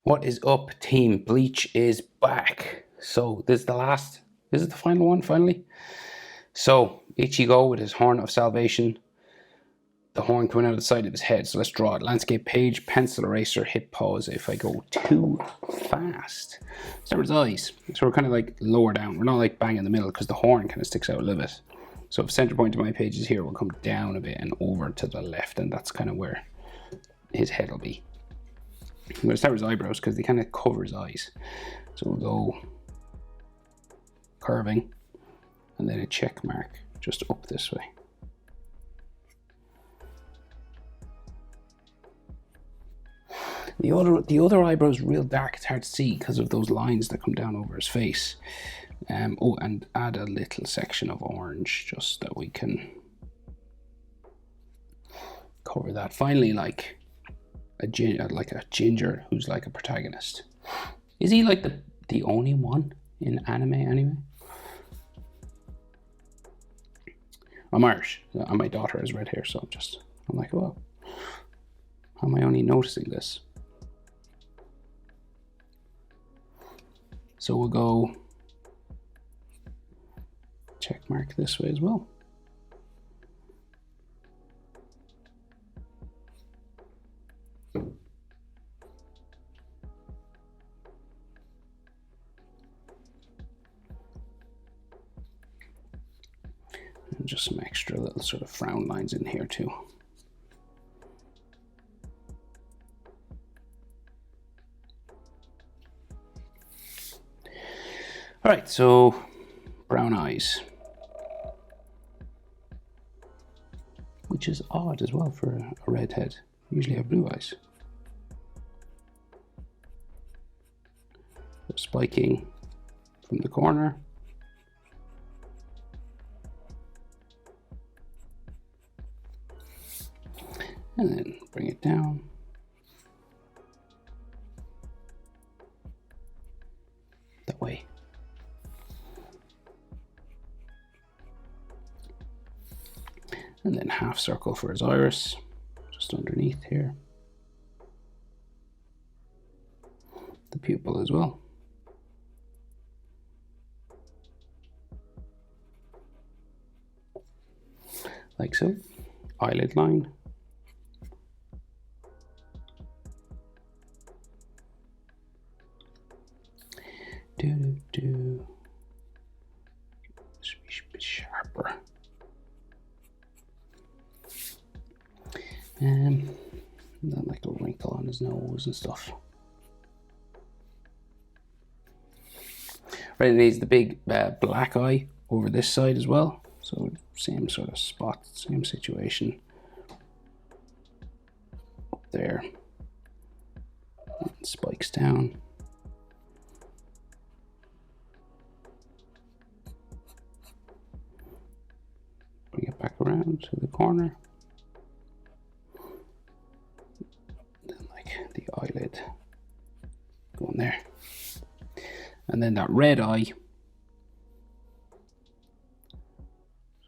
What is up, team? Bleach is back. So this is the final one, finally. So Ichigo with his horn of salvation, the horn coming out of the side of his head. So let's draw it. Landscape page, pencil eraser, hit pause if I go too fast. So his eyes. So we're kind of like lower down. We're not like bang in the middle because the horn kind of sticks out a little bit. So if center point of my page is here, we'll come down a bit and over to the left, and that's kind of where his head will be. I'm going to start with his eyebrows because they kind of cover his eyes. So we'll go curving and then a check mark just up this way. The other eyebrow is real dark. It's hard to see because of those lines that come down over his face. Oh, and add a little section of orange just that we can cover that. Finally, like a ginger who's like a protagonist. Is he like the only one in anime anyway? I'm Irish and my daughter has red hair, so I'm like, well, how am I only noticing this? So we'll go check mark this way as well. And just some extra little sort of frown lines in here too. All right, so brown eyes, which is odd as well for a redhead. Usually have blue eyes. So spiking from the corner. And then bring it down. That way. And then half circle for his iris, just underneath here. The pupil as well. Like so. Eyelid line. Just be a bit sharper. And then like a wrinkle on his nose and stuff. Right, and he's the big black eye over this side as well. So same sort of spot, same situation. Up there. And spikes down. Bring it back around to the corner. The eyelid going there, and then that red eye,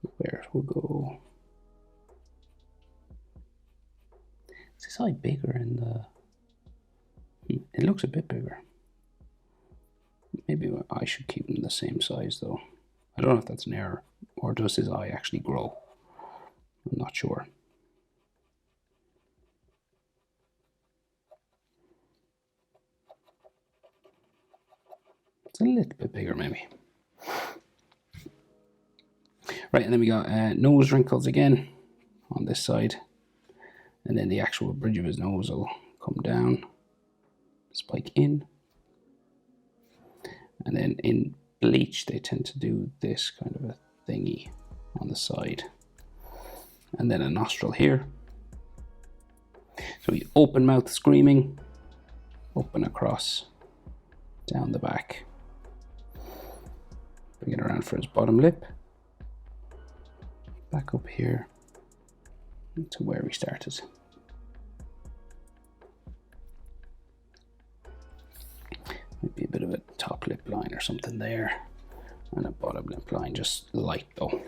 so where it will go. Is this eye bigger in the it looks a bit bigger. Maybe I should keep them the same size though. I don't know if that's an error, or does his eye actually grow? I'm not sure. It's a little bit bigger maybe. Right, and then we got nose wrinkles again on this side. And then the actual bridge of his nose will come down, spike in. And then in Bleach, they tend to do this kind of a thingy on the side. And then a nostril here. So we open mouth screaming, open across, down the back. Bring it around for his bottom lip. Back up here to where we started. Might be a bit of a top lip line or something there. And a bottom lip line, just light though.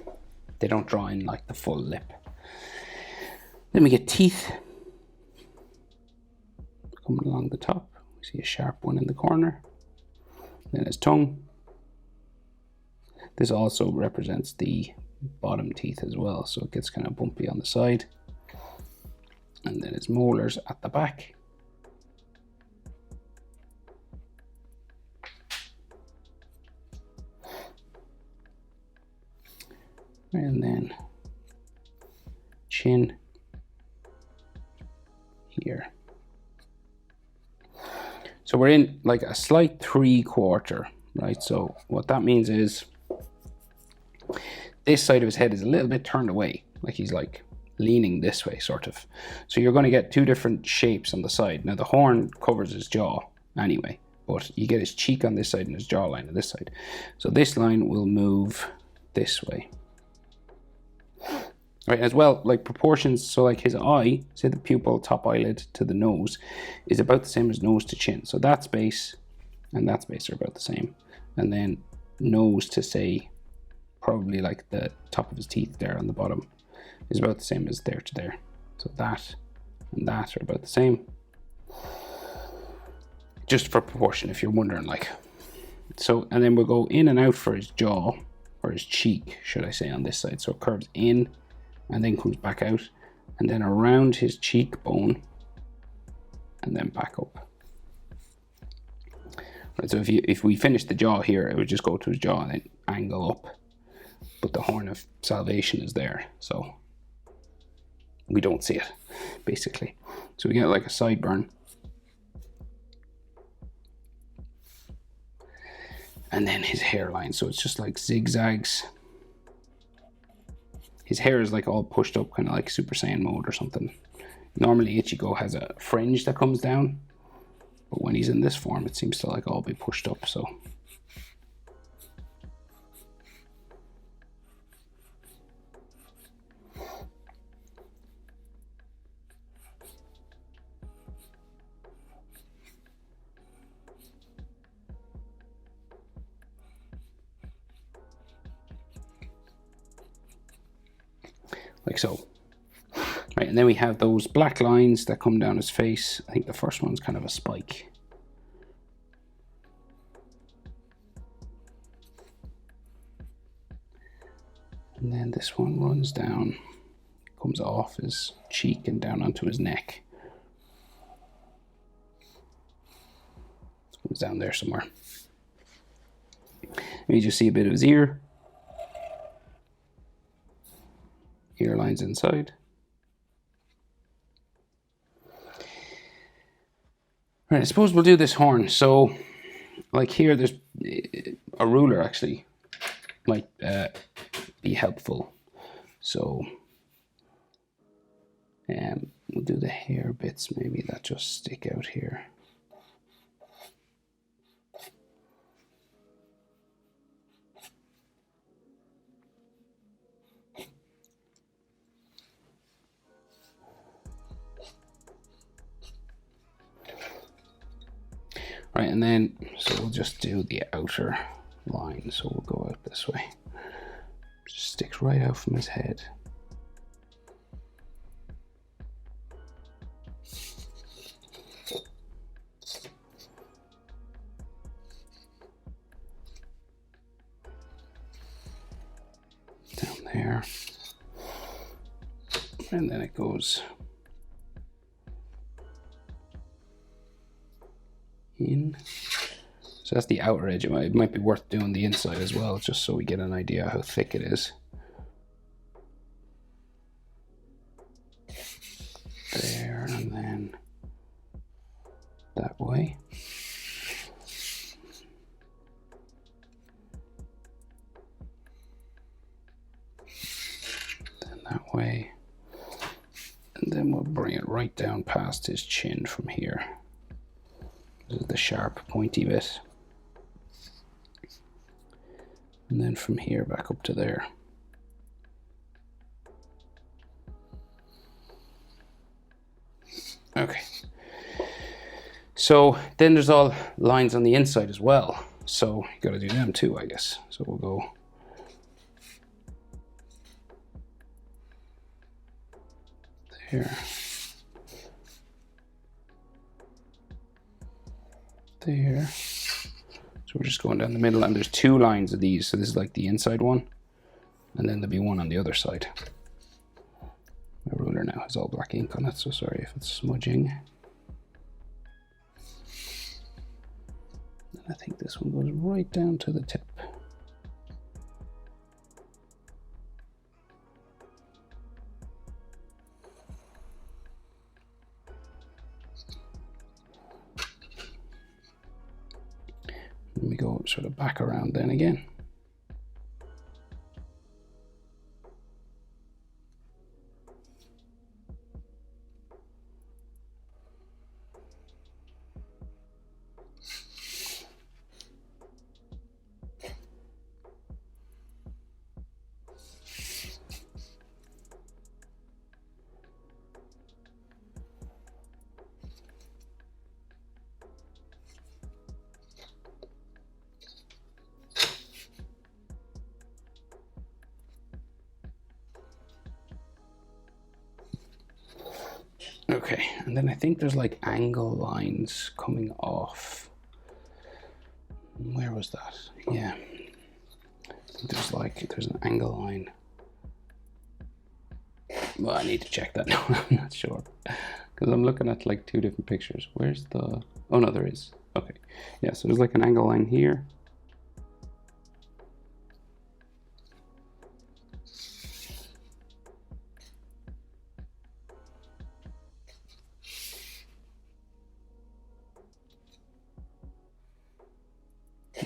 They don't draw in like the full lip. Then we get teeth coming along the top See a sharp one in the corner. Then his tongue. This also represents the bottom teeth as well, so it gets kind of bumpy on the side. And then his molars at the back. And then chin here. So we're in like a slight 3/4, right? So what that means is this side of his head is a little bit turned away, like he's like leaning this way, sort of. So you're going to get two different shapes on the side. Now the horn covers his jaw anyway, but you get his cheek on this side and his jawline on this side. So this line will move this way. Right, as well, like proportions, so like his eye, say the pupil, top eyelid to the nose, is about the same as nose to chin. So that space and that space are about the same. And then nose to, say, probably like the top of his teeth there on the bottom is about the same as there to there. So that and that are about the same. Just for proportion, if you're wondering, like. So, and then we'll go in and out for his jaw, or his cheek, should I say, on this side. So it curves in and then comes back out, and then around his cheekbone, and then back up. Right, so if we finish the jaw here, it would just go to his jaw and then angle up, but the horn of salvation is there, so we don't see it, basically. So we get like a sideburn, and then his hairline. So it's just like zigzags. His hair is like all pushed up, kind of like Super Saiyan mode or something. Normally Ichigo has a fringe that comes down, but when he's in this form, it seems to like all be pushed up, so. Like so. Right, and then we have those black lines that come down his face. I think the first one's kind of a spike. And then this one runs down, comes off his cheek and down onto his neck. It comes down there somewhere. And you just see a bit of his ear. Ear lines inside. Right, I suppose we'll do this horn. So, like here, there's a ruler actually might be helpful. So, we'll do the hair bits maybe that just stick out here. Right, and then, so we'll just do the outer line. So we'll go out this way. Just sticks right out from his head. Down there. And then it goes in. So that's the outer edge. It might be worth doing the inside as well, just so we get an idea how thick it is. There, and then that way. Then that way. And then we'll bring it right down past his chin from here. This is the sharp, pointy bit. And then from here back up to there. Okay. So then there's all lines on the inside as well. So you gotta do them too, I guess. So we'll go there. there. So we're just going down the middle, and there's 2 lines of these. So this is like the inside one, and then there'll be one on the other side. My ruler now has all black ink on it, so sorry if it's smudging. And I think this one goes right down to the tip. And we go sort of back around then again. Okay, and then I think there's like angle lines coming off. Where was that? Yeah. There's an angle line. Well, I need to check that now. I'm not sure. Because I'm looking at like 2 different pictures. Where's the... Oh no, there is. Okay. Yeah, so there's like an angle line here.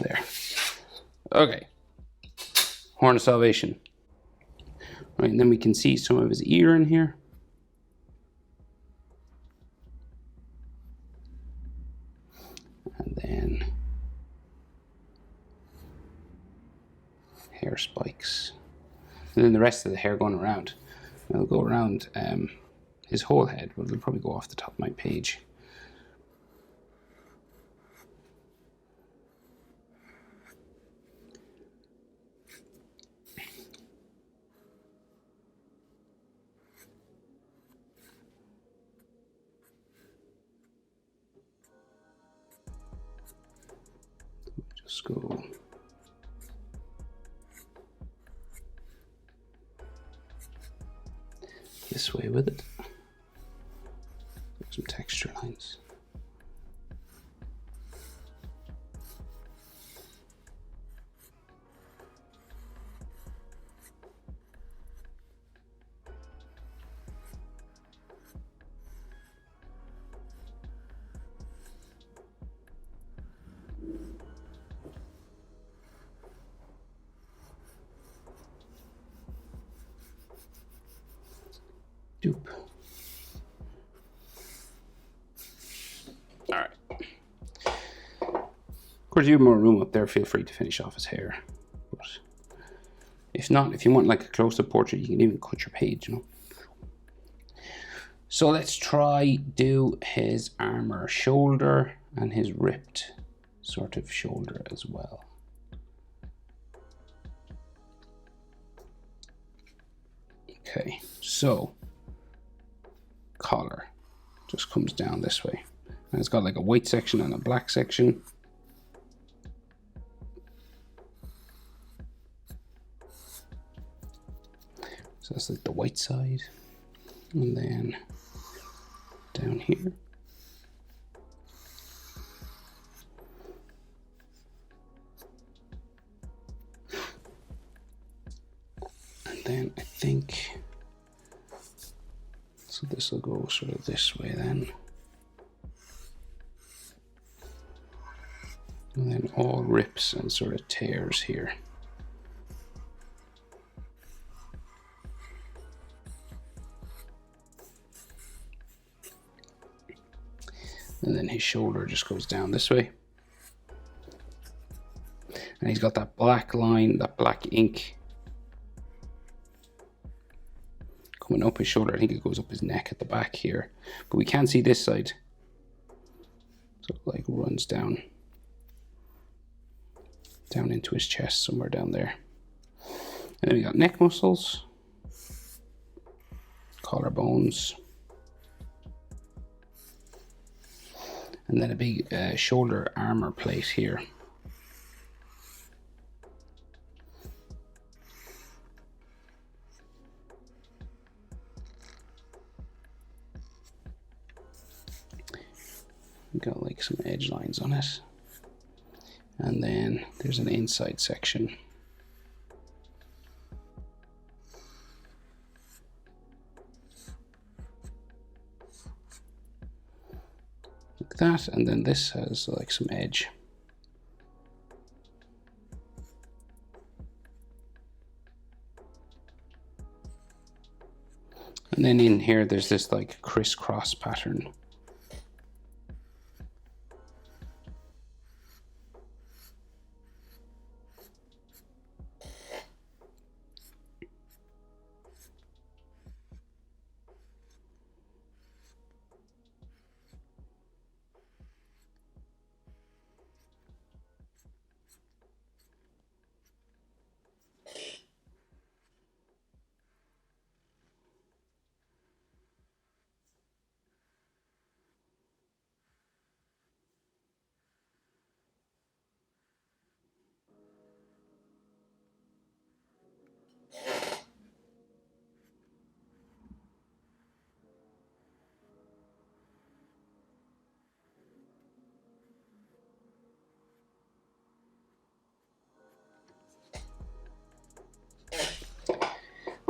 There. Okay. Horn of Salvation. Right, and then we can see some of his ear in here. And then hair spikes. And then the rest of the hair going around. It'll go around his whole head, but it'll probably go off the top of my page. Just go this way with it. Some texture lines. Dupe. All right. Of course, you have more room up there. Feel free to finish off his hair. But if not, if you want like a close-up portrait, you can even cut your page, you know. So let's try do his armor shoulder and his ripped sort of shoulder as well. Okay, so collar just comes down this way, and it's got like a white section and a black section. So that's like the white side, and then down here. And then I think, so this will go sort of this way then. And then all rips and sort of tears here. And then his shoulder just goes down this way. And he's got that black line, that black ink coming up his shoulder. I think it goes up his neck at the back here. But we can't see this side. So it like runs down into his chest, somewhere down there. And then we got neck muscles, collarbones. And then a big shoulder armor plate here. Got like some edge lines on it. And then there's an inside section. Like that, and then this has like some edge. And then in here there's this like crisscross pattern.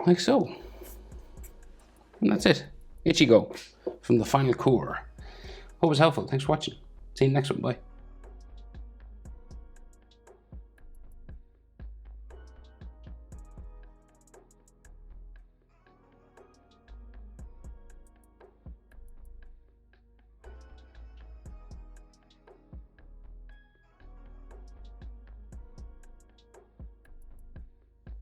Like so. And that's it. Ichigo from the final Cour. Hope it was helpful. Thanks for watching. See you next one. Bye.